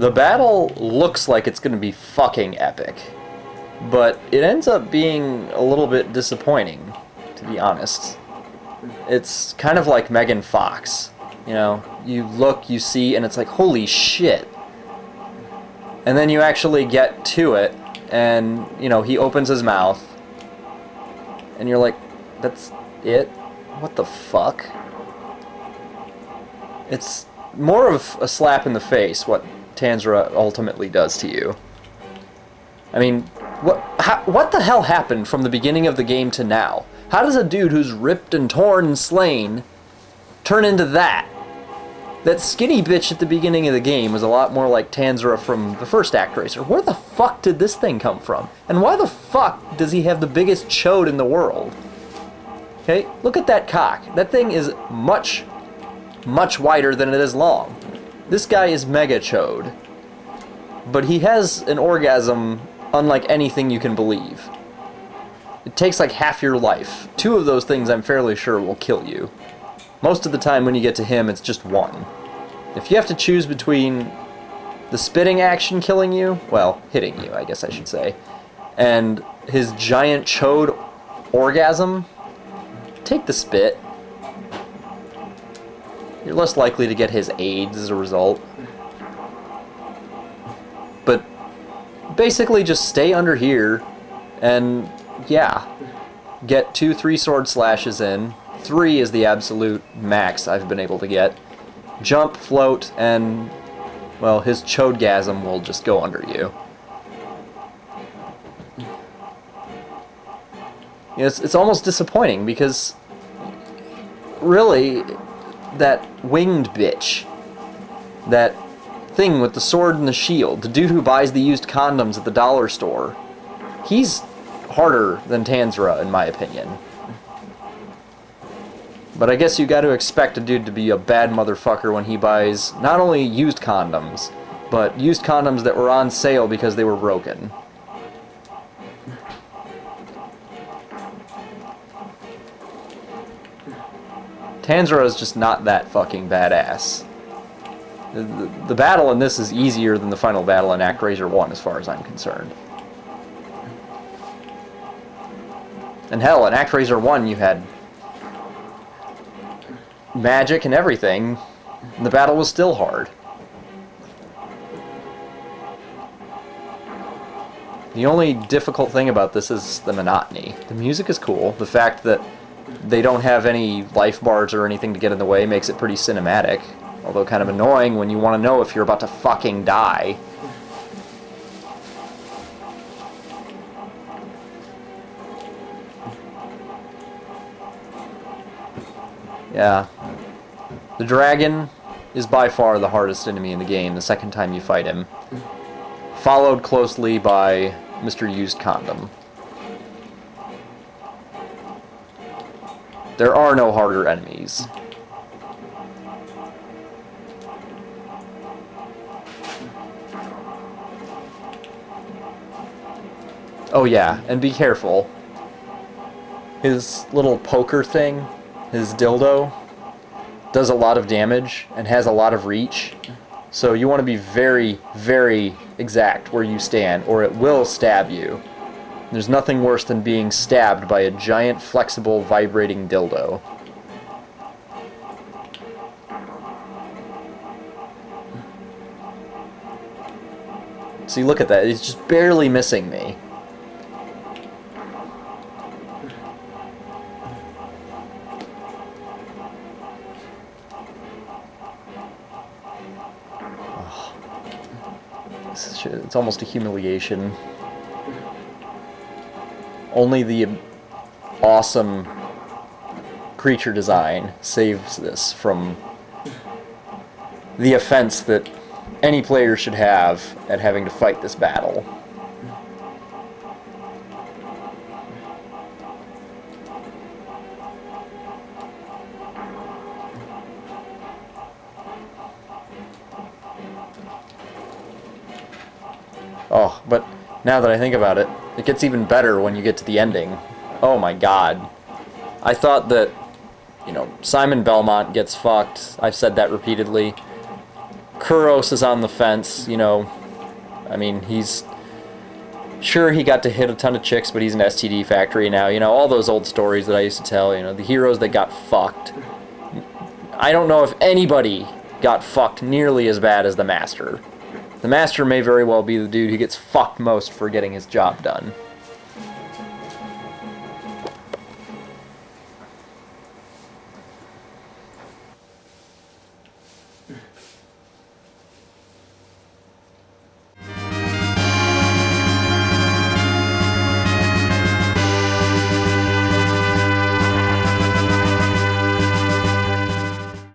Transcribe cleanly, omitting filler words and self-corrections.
The battle looks like it's going to be fucking epic, but it ends up being a little bit disappointing, to be honest. It's kind of like Megan Fox. You know, you look, you see, and it's like, holy shit. And then you actually get to it, and, you know, he opens his mouth, and you're like, that's it? What the fuck? It's more of a slap in the face, what Tanzra ultimately does to you. I mean, what the hell happened from the beginning of the game to now? How does a dude who's ripped and torn and slain turn into that? That skinny bitch at the beginning of the game was a lot more like Tanzra from the first Actraiser. Where the fuck did this thing come from? And why the fuck does he have the biggest chode in the world? Okay, look at that cock. That thing is much, much wider than it is long. This guy is mega chode. But he has an orgasm unlike anything you can believe. It takes like half your life. 2 of those things I'm fairly sure will kill you. Most of the time when you get to him, it's just 1. If you have to choose between the spitting action killing you, well, hitting you, I guess I should say, and his giant chode orgasm, take the spit. You're less likely to get his AIDS as a result. But basically just stay under here and, yeah, get 2 3-sword slashes in. 3 is the absolute max I've been able to get. Jump, float, and, well, his chodegasm will just go under you. It's almost disappointing because, really, that winged bitch, that thing with the sword and the shield, the dude who buys the used condoms at the dollar store, he's harder than Tanzra, in my opinion. But I guess you got to expect a dude to be a bad motherfucker when he buys not only used condoms, but used condoms that were on sale because they were broken. Tanzra is just not that fucking badass. The battle in this is easier than the final battle in Actraiser 1 as far as I'm concerned. And hell, in Actraiser 1 you had magic and everything, and the battle was still hard. The only difficult thing about this is the monotony. The music is cool. The fact that they don't have any life bars or anything to get in the way makes it pretty cinematic, although kind of annoying when you want to know if you're about to fucking die. Yeah. The dragon is by far the hardest enemy in the game the second time you fight him. Followed closely by Mr. Used Condom. There are no harder enemies. Oh yeah, and be careful. His little poker thing, his dildo, does a lot of damage and has a lot of reach. So you want to be very, very exact where you stand, or it will stab you. There's nothing worse than being stabbed by a giant, flexible, vibrating dildo. See, look at that. He's just barely missing me. It's almost a humiliation. Only the awesome creature design saves this from the offense that any player should have at having to fight this battle. Oh, but now that I think about it, it gets even better when you get to the ending. Oh my god. I thought that, you know, Simon Belmont gets fucked. I've said that repeatedly. Kuros is on the fence, you know. I mean, he's... Sure, he got to hit a ton of chicks, but he's an STD factory now. You know, all those old stories that I used to tell, you know, the heroes that got fucked. I don't know if anybody got fucked nearly as bad as the Master. The Master may very well be the dude who gets fucked most for getting his job done.